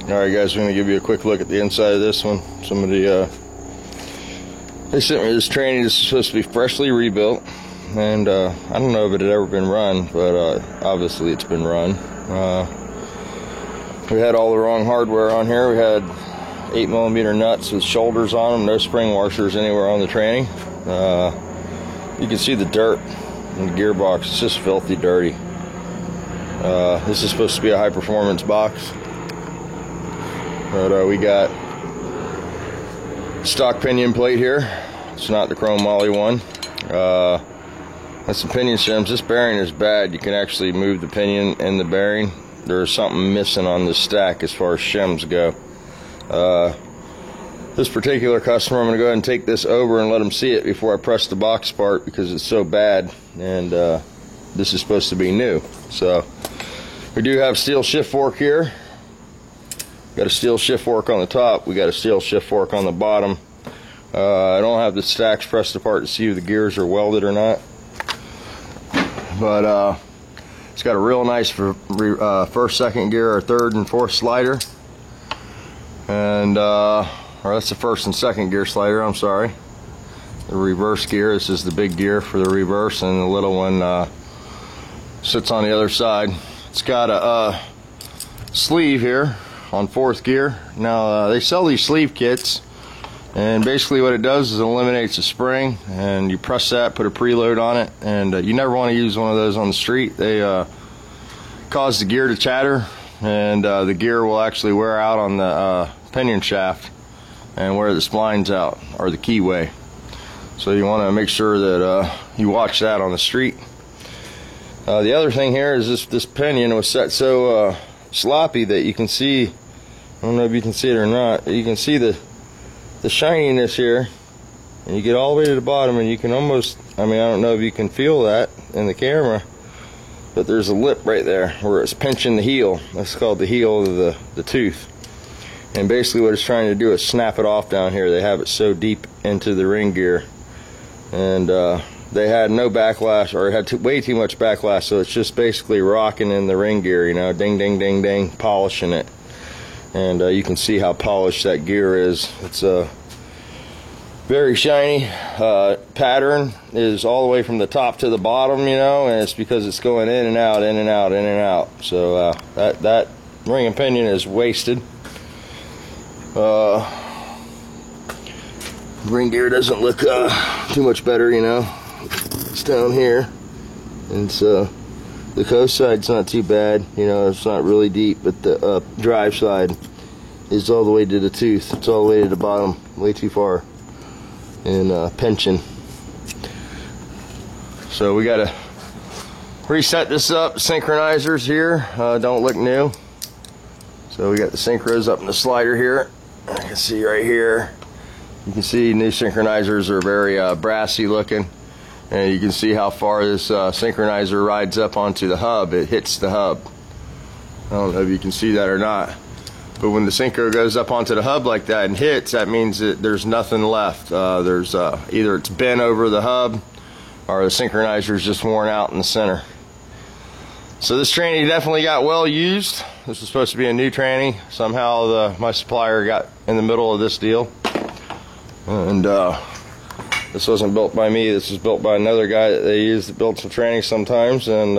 Alright guys, we're going to give you a quick look at the inside of this one. Somebody, they sent me this tranny. This is supposed to be freshly rebuilt. And I don't know if it had ever been run, but obviously it's been run. We had all the wrong hardware on here. We had 8mm nuts with shoulders on them, no spring washers anywhere on the tranny. You can see the dirt in the gearbox. It's just filthy dirty. This is supposed to be a high performance box, but we got stock pinion plate here. It's not the chrome moly one. That's the pinion shims. This bearing is bad. You can actually move the pinion and the bearing. There's something missing on this stack as far as shims go. This particular customer, I'm going to go ahead and take this over and let them see it before I press the box part, because it's so bad, and this is supposed to be new. So we do have steel shift fork here. Got a steel shift fork on the top. We got a steel shift fork on the bottom. I don't have the stacks pressed apart to see if the gears are welded or not, but it's got a real nice first, second gear, or third and fourth slider, and or that's the first and second gear slider, I'm sorry. The reverse gear, this is the big gear for the reverse, and the little one sits on the other side. It's got a sleeve here on fourth gear. Now they sell these sleeve kits, and basically what it does is it eliminates a spring, and you press that, put a preload on it, and you never want to use one of those on the street. They cause the gear to chatter, and the gear will actually wear out on the pinion shaft and wear the splines out, or the keyway. So you want to make sure that you watch that on the street. The other thing here is this pinion was set so sloppy that you can see, I don't know if you can see it or not, you can see the shininess here, and you get all the way to the bottom, and you can almost, I mean, I don't know if you can feel that in the camera, but there's a lip right there where it's pinching the heel. That's called the heel of the tooth. And basically what it's trying to do is snap it off down here. They have it so deep into the ring gear, and they had no backlash, or it had way too much backlash, so it's just basically rocking in the ring gear, you know, ding ding ding ding, polishing it. And you can see how polished that gear is. It's very shiny. Pattern is all the way from the top to the bottom, you know, and it's because it's going in and out, in and out, in and out. So that ring and pinion is wasted. Ring gear doesn't look too much better, you know. It's down here, and so the coast side's not too bad, you know, it's not really deep, but the drive side is all the way to the tooth. It's all the way to the bottom, way too far, and pinching. So we gotta reset this up. Synchronizers here don't look new. So we got the synchros up in the slider here. I can see right here. You can see new synchronizers are very brassy looking. And you can see how far this synchronizer rides up onto the hub. It hits the hub. I don't know if you can see that or not. But when the synchro goes up onto the hub like that and hits, that means that there's nothing left. There's either it's bent over the hub, or the synchronizer is just worn out in the center. So this tranny definitely got well used. This was supposed to be a new tranny. Somehow my supplier got in the middle of this deal. And this wasn't built by me. This was built by another guy that they use that builds some trannies sometimes, and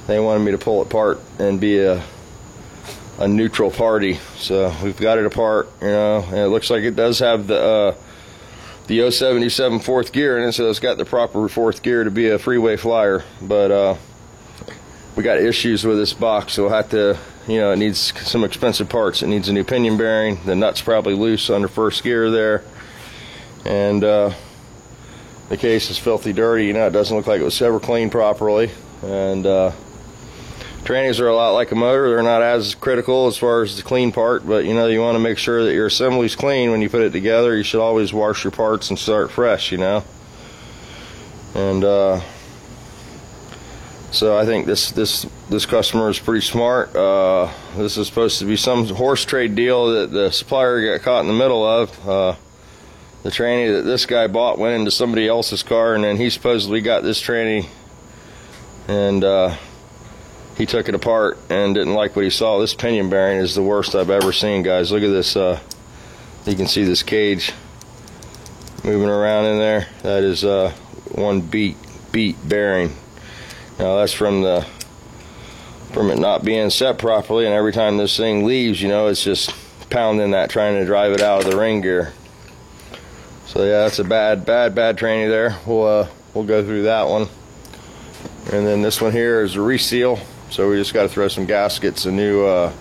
they wanted me to pull it apart and be a neutral party. So we've got it apart, you know, and it looks like it does have the 077 fourth gear in it, so it's got the proper fourth gear to be a freeway flyer. But we got issues with this box, so we'll have to, you know, it needs some expensive parts. It needs a new pinion bearing. The nut's probably loose under first gear there, and the case is filthy dirty. You know, it doesn't look like it was ever cleaned properly. And trannies are a lot like a motor. They're not as critical as far as the clean part, but you know, you want to make sure that your assembly's clean when you put it together. You should always wash your parts and start fresh, you know. And so I think this customer is pretty smart. This is supposed to be some horse trade deal that the supplier got caught in the middle of. The tranny that this guy bought went into somebody else's car, and then he supposedly got this tranny, and he took it apart and didn't like what he saw. This pinion bearing is the worst I've ever seen, guys. Look at this. You can see this cage moving around in there. That is one beat bearing. Now that's from it not being set properly, and every time this thing leaves, you know, it's just pounding that, trying to drive it out of the ring gear. So yeah, that's a bad tranny there. We'll go through that one. And then this one here is a reseal. So we just got to throw some gaskets, a new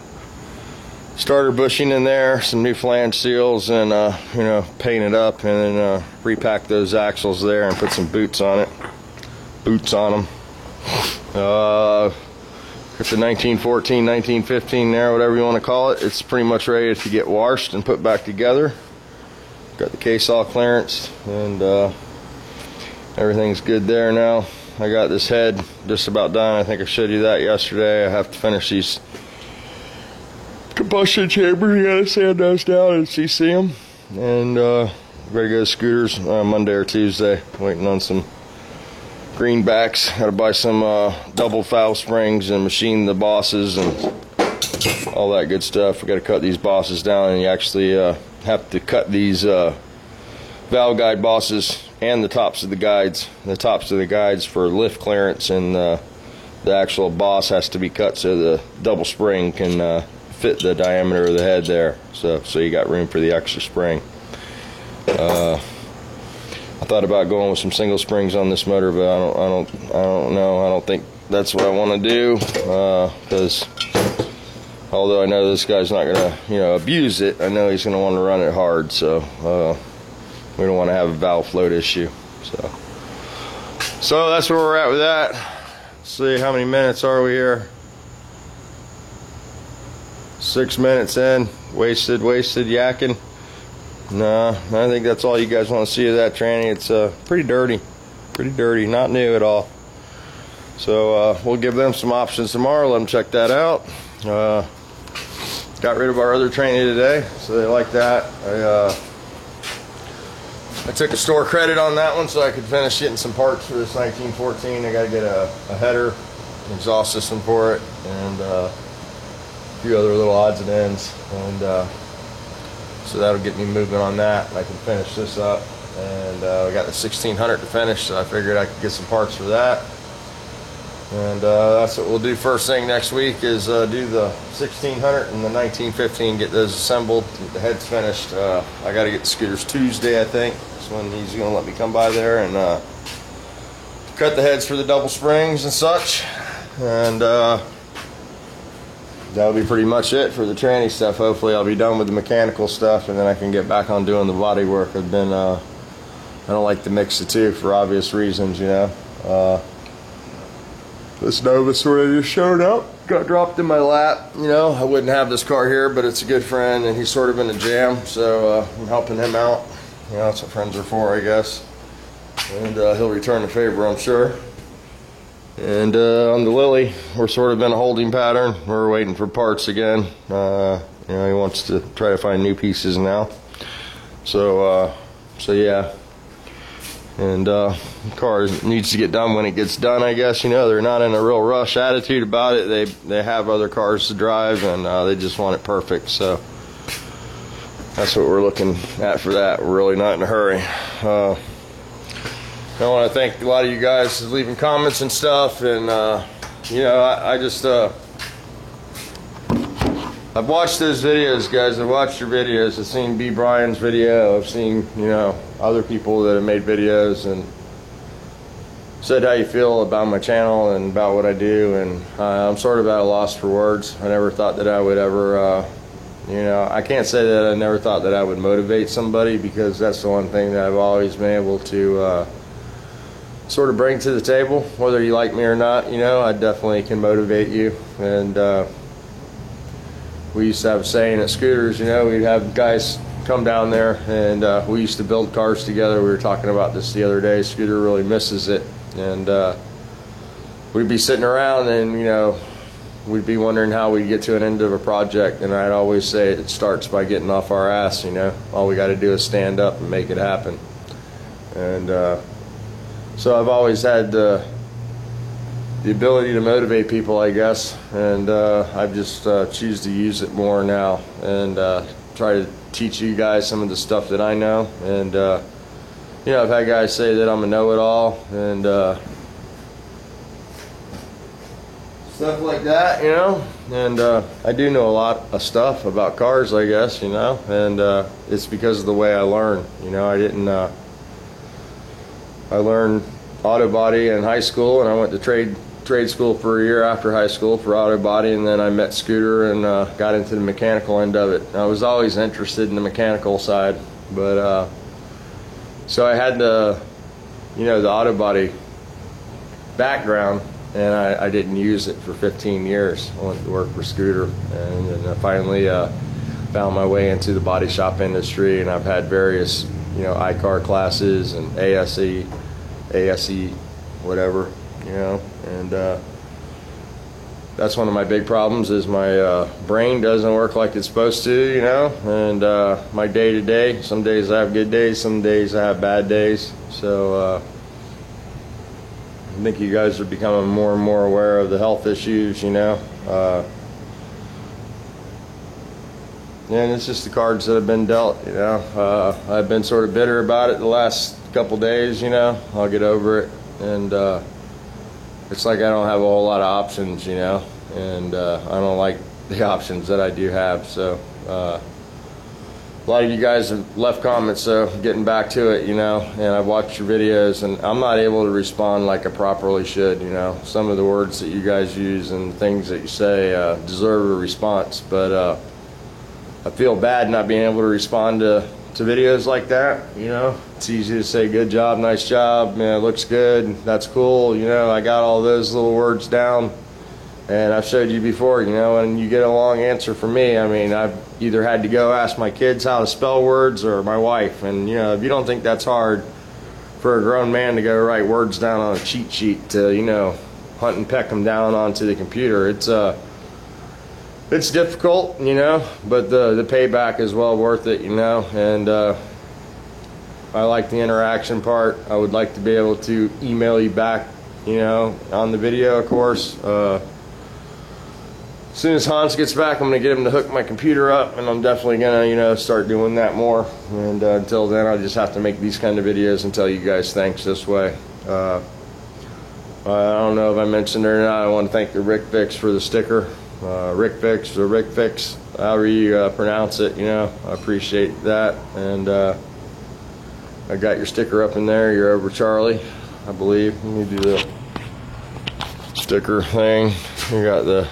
starter bushing in there, some new flange seals, and you know, paint it up, and then repack those axles there and put some boots on it. Boots on them. It's a 1914, 1915 there, whatever you want to call it. It's pretty much ready to get washed and put back together. Got the case all clearanced, and everything's good there now. I got this head just about done. I think I showed you that yesterday. I have to finish these combustion chambers. You gotta sand those down and CC them. And ready to go to scooters Monday or Tuesday. Waiting on some greenbacks. Gotta buy some double valve springs and machine the bosses and all that good stuff. We gotta cut these bosses down, and you actually have to cut these valve guide bosses and the tops of the guides. The tops of the guides for lift clearance, and the actual boss has to be cut so the double spring can fit the diameter of the head there. So you got room for the extra spring. I thought about going with some single springs on this motor, but I don't know. I don't think that's what I want to do, because although I know this guy's not gonna, you know, abuse it, I know he's gonna want to run it hard. So we don't want to have a valve float issue. So that's where we're at with that. Let's see, how many minutes are we here? 6 minutes in. Wasted yakking. Nah, I think that's all you guys want to see of that tranny. It's pretty dirty, not new at all. So we'll give them some options tomorrow. Let them check that out. Got rid of our other tranny today, so they like that. I took a store credit on that one so I could finish getting some parts for this 1914. I got to get a header, an exhaust system for it, and a few other little odds and ends, and so that'll get me moving on that. I can finish this up, and I got the 1600 to finish, so I figured I could get some parts for that. And that's what we'll do first thing next week, is do the 1600 and the 1915, get those assembled, get the heads finished. I got to get the scooters Tuesday, I think. That's when he's going to let me come by there and cut the heads for the double springs and such. And that'll be pretty much it for the tranny stuff. Hopefully I'll be done with the mechanical stuff, and then I can get back on doing the body work. I've been, I don't like to mix the two for obvious reasons, you know. This Nova sort of just showed up, got dropped in my lap. You know, I wouldn't have this car here, but it's a good friend, and he's sort of in a jam, so I'm helping him out. You know, that's what friends are for, I guess. And he'll return the favor, I'm sure. And on the Lily, we're sort of in a holding pattern. We're waiting for parts again. You know, he wants to try to find new pieces now. So yeah. And the car needs to get done when it gets done, I guess. You know, they're not in a real rush attitude about it. They have other cars to drive, and they just want it perfect. So that's what we're looking at for that. We're really not in a hurry. I want to thank a lot of you guys for leaving comments and stuff. And you know, I just I've watched those videos, guys. I've watched your videos. I've seen B. Brian's video. I've seen, you know, other people that have made videos and said how you feel about my channel and about what I do. And I'm sort of at a loss for words. I never thought that I would ever, you know, I can't say that I never thought that I would motivate somebody, because that's the one thing that I've always been able to sort of bring to the table, whether you like me or not. You know, I definitely can motivate you. And we used to have a saying at Scooters, you know, we'd have guys come down there, and we used to build cars together. We were talking about this the other day. Scooter really misses it, and we'd be sitting around, and you know, we'd be wondering how we'd get to an end of a project, and I'd always say it starts by getting off our ass. You know, all we got to do is stand up and make it happen. And so I've always had the the ability to motivate people, I guess, and I've just choose to use it more now, and try to teach you guys some of the stuff that I know. And you know, I've had guys say that I'm a know-it-all and stuff like that, you know, and I do know a lot of stuff about cars, I guess, you know, and it's because of the way I learn. You know, I learned auto body in high school, and I went to trade school for a year after high school for auto body, and then I met Scooter and got into the mechanical end of it. I was always interested in the mechanical side, but so I had the, you know, the auto body background, and I didn't use it for 15 years. I went to work for Scooter, and then I finally found my way into the body shop industry, and I've had various, you know, iCar classes and ASE, whatever, you know, and that's one of my big problems, is my brain doesn't work like it's supposed to, you know, and my day-to-day, some days I have good days, some days I have bad days. So I think you guys are becoming more and more aware of the health issues, you know, and it's just the cards that have been dealt, you know. I've been sort of bitter about it the last couple days, you know. I'll get over it, and it's like I don't have a whole lot of options, you know, and I don't like the options that I do have. So a lot of you guys have left comments, so getting back to it, you know, and I've watched your videos, and I'm not able to respond like I properly should, you know. Some of the words that you guys use and things that you say deserve a response, but I feel bad not being able to respond to videos like that, you know. It's easy to say good job, nice job, man, it looks good, that's cool, you know. I got all those little words down, and I've showed you before, you know, and you get a long answer from me. I mean, I've either had to go ask my kids how to spell words or my wife, and you know, if you don't think that's hard for a grown man to go write words down on a cheat sheet to, you know, hunt and peck them down onto the computer, it's difficult, you know, but the payback is well worth it, you know, and I like the interaction part. I would like to be able to email you back, you know, on the video, of course. As soon as Hans gets back, I'm going to get him to hook my computer up, and I'm definitely going to, you know, start doing that more. And until then, I just have to make these kind of videos and tell you guys thanks this way. I don't know if I mentioned it or not. I want to thank the Rick Fix for the sticker. Rick Fix or Rick Fix, however you pronounce it, you know, I appreciate that. And I got your sticker up in there. You're over Charlie, I believe. Let me do the sticker thing. You got the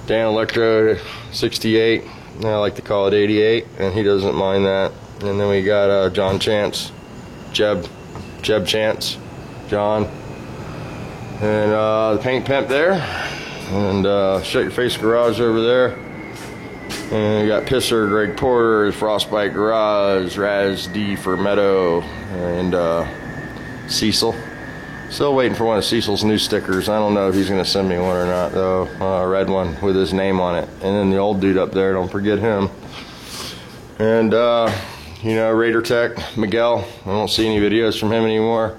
Dan Electro 68, I like to call it 88, and he doesn't mind that. And then we got John Chance, Jeb Chance, John, and the Paint Pimp there. And Shut Your Face Garage over there. And you got Pisser, Greg Porter, Frostbite Garage, Raz D for Meadow, and Cecil. Still waiting for one of Cecil's new stickers. I don't know if he's going to send me one or not, though. A red one with his name on it. And then the old dude up there, don't forget him. And, you know, Raider Tech, Miguel. I don't see any videos from him anymore.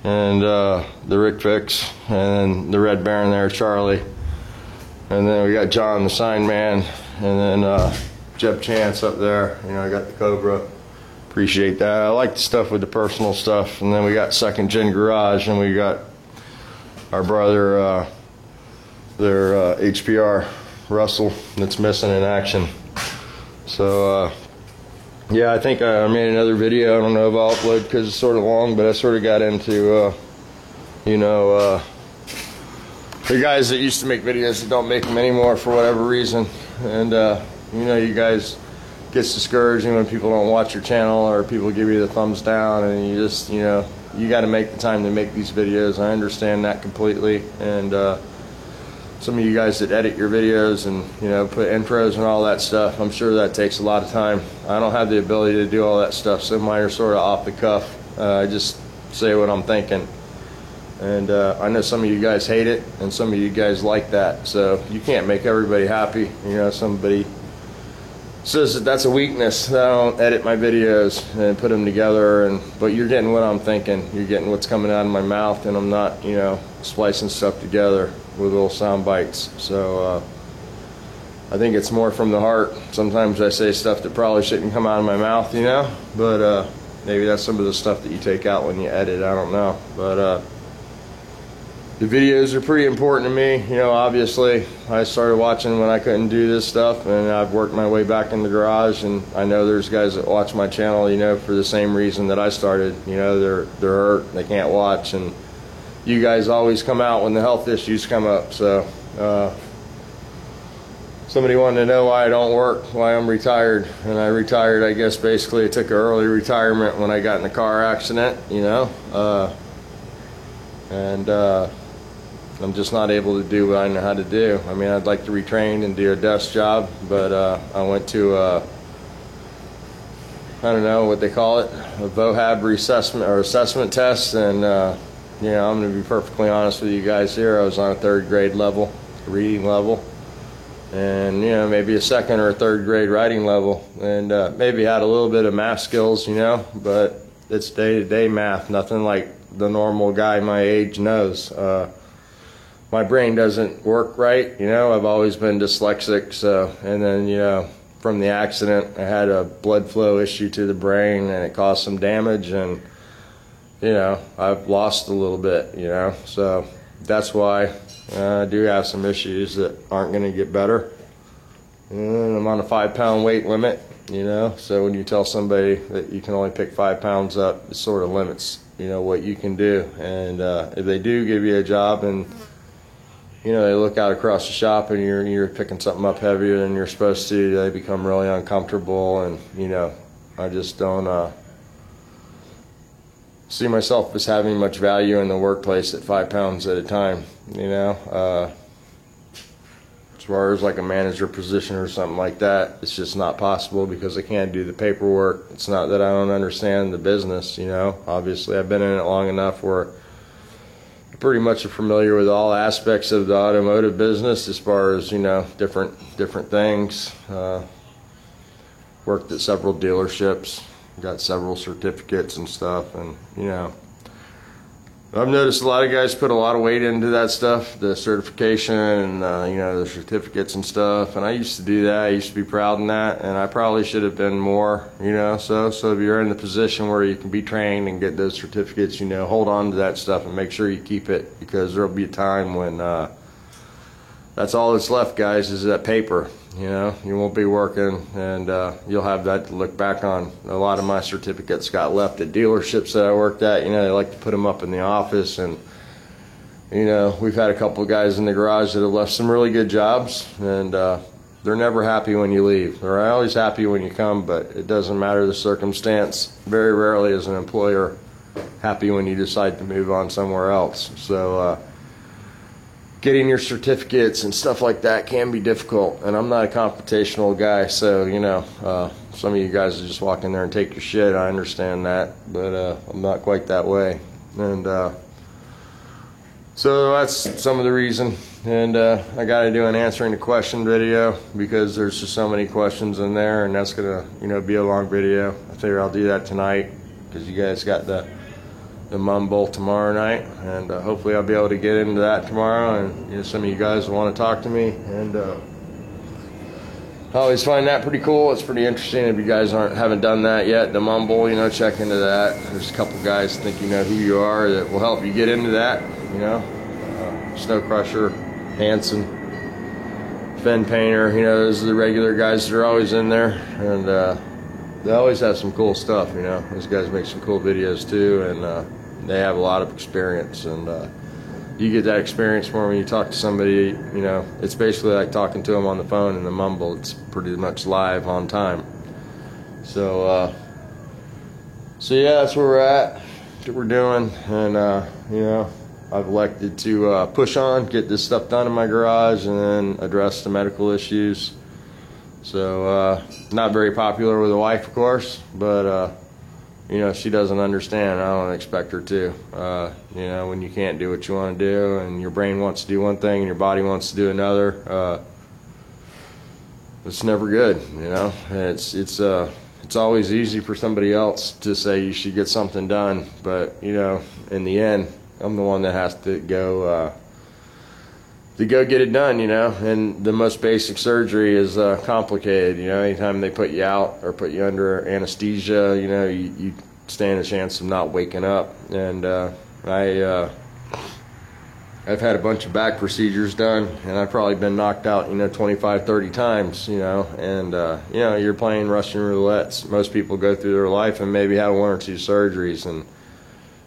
And the Rick Fix, and then the Red Baron there, Charlie, and then we got John the Sign Man, and then Jeb Chance up there. You know, I got the Cobra. Appreciate that. I like the stuff with the personal stuff. And then we got Second Gen Garage, and we got our brother, their HPR Russell that's missing in action. So yeah, I think I made another video. I don't know if I'll upload because it's sort of long, but I sort of got into, you know, the guys that used to make videos that don't make them anymore for whatever reason. And, you know, you guys gets discouraging when people don't watch your channel or people give you the thumbs down, and you just, you know, you got to make the time to make these videos. I understand that completely. And some of you guys that edit your videos and, you know, put intros and all that stuff, I'm sure that takes a lot of time. I don't have the ability to do all that stuff, so mine are sort of off the cuff. I just say what I'm thinking. And I know some of you guys hate it, and some of you guys like that. So you can't make everybody happy. You know, somebody says that that's a weakness, that I don't edit my videos and put them together, but you're getting what I'm thinking. You're getting what's coming out of my mouth, and I'm not, you know, splicing stuff together with little sound bites. So I think it's more from the heart. Sometimes I say stuff that probably shouldn't come out of my mouth, you know, but maybe that's some of the stuff that you take out when you edit, I don't know. But the videos are pretty important to me, you know. Obviously I started watching when I couldn't do this stuff, and I've worked my way back in the garage, and I know there's guys that watch my channel, you know, for the same reason that I started. You know, they're hurt, they can't watch, and you guys always come out when the health issues come up. So somebody wanted to know why I don't work, why I'm retired, and I retired, I guess basically I took an early retirement when I got in a car accident, you know, and I'm just not able to do what I know how to do. I mean, I'd like to retrain and do a desk job, but I went to I don't know what they call it, a vwdarrin assessment test, and you know, I'm going to be perfectly honest with you guys here. I was on a 3rd grade level, reading level, and you know, maybe a 2nd or a 3rd grade writing level, and maybe had a little bit of math skills, you know, but it's day-to-day math, nothing like the normal guy my age knows. My brain doesn't work right, you know. I've always been dyslexic, so, and then, you know, from the accident I had a blood flow issue to the brain, and it caused some damage, and you know, I've lost a little bit, you know, so that's why I do have some issues that aren't going to get better. And I'm on a 5-pound weight limit, you know, so when you tell somebody that you can only pick 5 pounds up, it sort of limits, you know, what you can do. And if they do give you a job and you know, they look out across the shop and you're picking something up heavier than you're supposed to, they become really uncomfortable, and you know, I just don't see myself as having much value in the workplace at 5 pounds at a time, you know. As far as like a manager position or something like that, it's just not possible because I can't do the paperwork. It's not that I don't understand the business, you know. Obviously I've been in it long enough where pretty much are familiar with all aspects of the automotive business as far as, you know, different things. Worked at several dealerships, got several certificates and stuff, and you know, I've noticed a lot of guys put a lot of weight into that stuff, the certification and you know, the certificates and stuff, and I used to do that. I used to be proud in that, and I probably should have been more, you know. So if you're in the position where you can be trained and get those certificates, you know, hold on to that stuff and make sure you keep it, because there'll be a time when that's all that's left, guys, is that paper. You know, you won't be working, and you'll have that to look back on. A lot of my certificates got left at dealerships that I worked at. You know, they like to put them up in the office, and you know, we've had a couple of guys in the garage that have left some really good jobs, and they're never happy when you leave. They're always happy when you come, but it doesn't matter the circumstance. Very rarely is an employer happy when you decide to move on somewhere else. So getting your certificates and stuff like that can be difficult, and I'm not a confrontational guy, so you know, some of you guys are just walk in there and take your shit. I understand that, but I'm not quite that way, and so that's some of the reason. And I got to do an answering the question video because there's just so many questions in there, and that's gonna, you know, be a long video. I figure I'll do that tonight because you guys got the Mum Bowl tomorrow night, and hopefully I'll be able to get into that tomorrow, and you know, some of you guys will want to talk to me, and I always find that pretty cool. It's pretty interesting. If you guys haven't done that yet, the Mum Bowl, you know, check into that. There's a couple guys think you know who you are that will help you get into that, you know. Snow Crusher, Hanson, Fend Painter, you know, those are the regular guys that are always in there, and they always have some cool stuff, you know. Those guys make some cool videos too, and they have a lot of experience, and you get that experience more when you talk to somebody, you know. It's basically like talking to them on the phone in the mumble. It's pretty much live on time. So yeah, that's where we're at, that's what we're doing, and you know, I've elected to push on, get this stuff done in my garage, and then address the medical issues. So not very popular with the wife, of course, but you know, she doesn't understand. I don't expect her to. You know, when you can't do what you want to do, and your brain wants to do one thing and your body wants to do another, it's never good, you know. It's always easy for somebody else to say you should get something done, but you know, in the end, I'm the one that has to go get it done, you know. And the most basic surgery is complicated, you know. Anytime they put you out or put you under anesthesia, you know, you stand a chance of not waking up. And I've had a bunch of back procedures done, and I've probably been knocked out, you know, 25, 30 times, you know. And you know, you're playing Russian roulette. Most people go through their life and maybe have 1 or 2 surgeries, and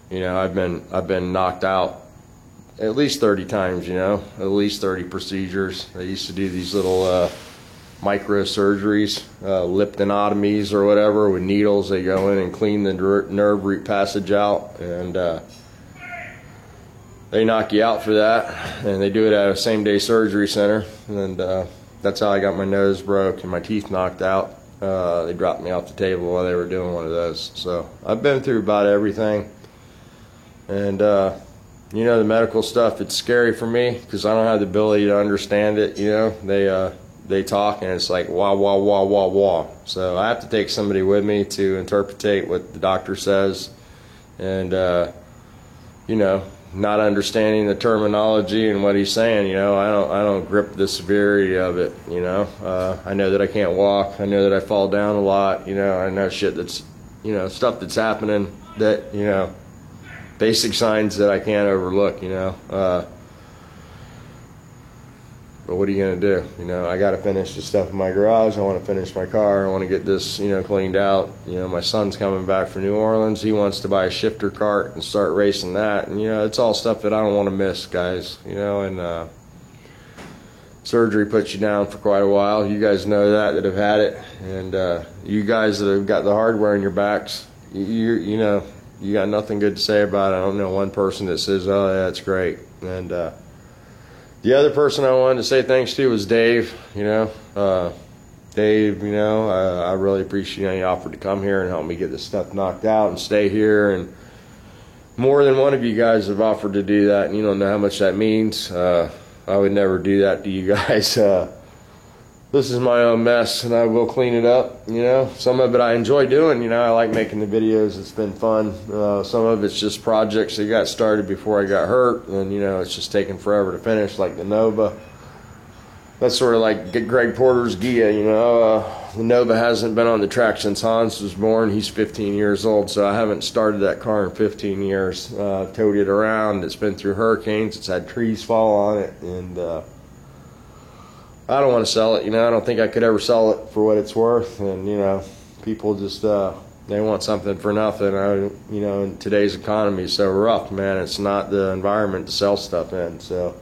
you know, I've been knocked out at least 30 times, you know, at least 30 procedures. They used to do these little micro surgeries, liptotomies or whatever, with needles. They go in and clean the nerve root passage out, and they knock you out for that, and they do it at a same-day surgery center. And that's how I got my nose broke and my teeth knocked out. They dropped me off the table while they were doing one of those. So I've been through about everything. And you know, the medical stuff, it's scary for me because I don't have the ability to understand it. You know, they talk and it's like wah wah wah wah wah. So I have to take somebody with me to interpretate what the doctor says, and you know, not understanding the terminology and what he's saying, you know, I don't grip the severity of it, you know. I know that I can't walk. I know that I fall down a lot, you know. I know shit that's, you know, stuff that's happening that, you know, basic signs that I can't overlook, you know. But what are you going to do? You know, I got to finish the stuff in my garage. I want to finish my car. I want to get this, you know, cleaned out. You know, my son's coming back from New Orleans. He wants to buy a shifter cart and start racing that. And, you know, it's all stuff that I don't want to miss, guys. You know, and surgery puts you down for quite a while. You guys know that have had it. And you guys that have got the hardware in your backs, you know, you got nothing good to say about it. I don't know one person that says, oh, yeah, that's great. And the other person I wanted to say thanks to was Dave. You know, Dave, you know, I really appreciate, you know, he offered to come here and help me get this stuff knocked out and stay here. And more than one of you guys have offered to do that, and you don't know how much that means. I would never do that to you guys. This is my own mess, and I will clean it up. You know, some of it I enjoy doing. You know, I like making the videos. It's been fun. Some of it's just projects that got started before I got hurt, and you know, it's just taking forever to finish, like the Nova. That's sort of like Greg Porter's Gia. You know, the Nova hasn't been on the track since Hans was born. He's 15 years old, so I haven't started that car in 15 years. Towed it around. It's been through hurricanes. It's had trees fall on it, and I don't want to sell it, you know. I don't think I could ever sell it for what it's worth. And you know, people just they want something for nothing. You know, in today's economy is so rough, man. It's not the environment to sell stuff in. So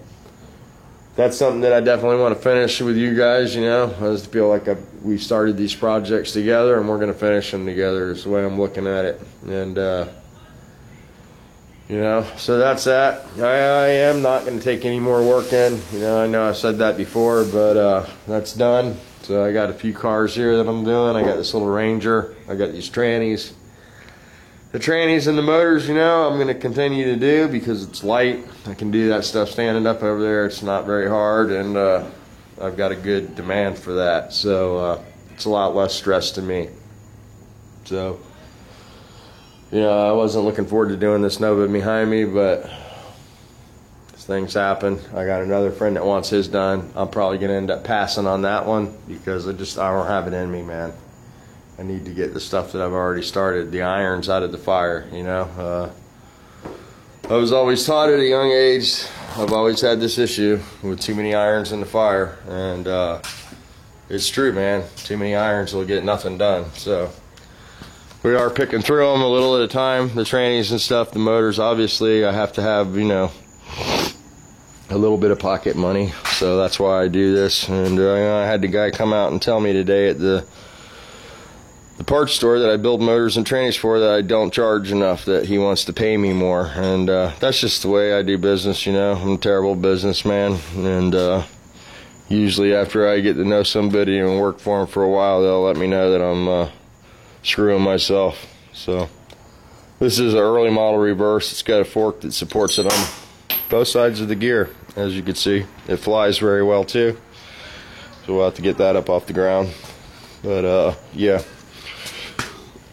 that's something that I definitely want to finish with you guys. You know, I just feel like we started these projects together, and we're going to finish them together. Is the way I'm looking at it. And you know, so that's that. I am not going to take any more work in. You know I said that before, but that's done. So I got a few cars here that I'm doing. I got this little Ranger. I got these trannies. The trannies and the motors, you know, I'm going to continue to do because it's light. I can do that stuff standing up over there. It's not very hard, and I've got a good demand for that. So it's a lot less stress to me. So, you know, I wasn't looking forward to doing this Nova behind me, but things happen. I got another friend that wants his done. I'm probably going to end up passing on that one because I don't have it in me, man. I need to get the stuff that I've already started, the irons out of the fire, you know. I was always taught at a young age, I've always had this issue with too many irons in the fire, and it's true, man. Too many irons will get nothing done. So we are picking through them a little at a time, the trannies and stuff. The motors, obviously, I have to have, you know, a little bit of pocket money, so that's why I do this. And you know, I had the guy come out and tell me today at the parts store that I build motors and trannies for that I don't charge enough, that he wants to pay me more. And that's just the way I do business, you know. I'm a terrible businessman, and usually after I get to know somebody and work for them for a while, they'll let me know that I'm screwing myself. So this is an early model reverse. It's got a fork that supports it on both sides of the gear. As you can see, it flies very well too. So we'll have to get that up off the ground. But yeah.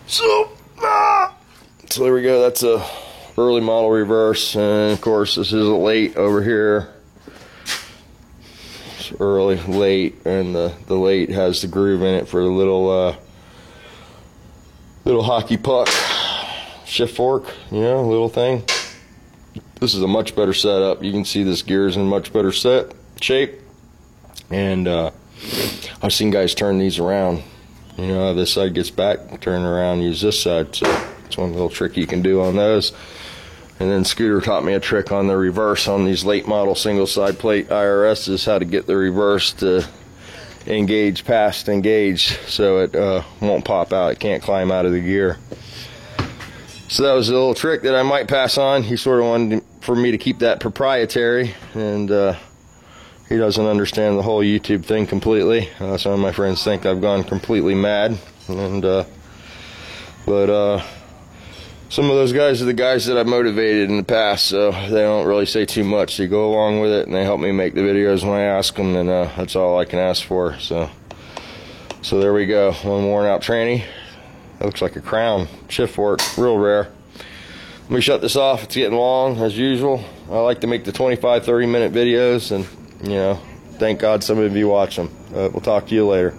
So there we go. That's a early model reverse, and of course this is a late over here. It's early, late, and the late has the groove in it for the little hockey puck shift fork, you know, little thing. This is a much better setup. You can see this gear is in much better shape, and I've seen guys turn these around. You know, this side gets back, turn around, use this side. So it's one little trick you can do on those. And then Scooter taught me a trick on the reverse on these late model single side plate IRSs, how to get the reverse to engage past engage so it won't pop out. It can't climb out of the gear. So that was a little trick that I might pass on. He sort of wanted for me to keep that proprietary, and he doesn't understand the whole YouTube thing completely. Some of my friends think I've gone completely mad, and but some of those guys are the guys that I've motivated in the past, so they don't really say too much. They go along with it, and they help me make the videos when I ask them, and that's all I can ask for. So there we go. One worn out tranny. That looks like a crown shift fork, real rare. Let me shut this off. It's getting long as usual. I like to make the 25-30 minute videos, and you know, thank God some of you watch them. We'll talk to you later.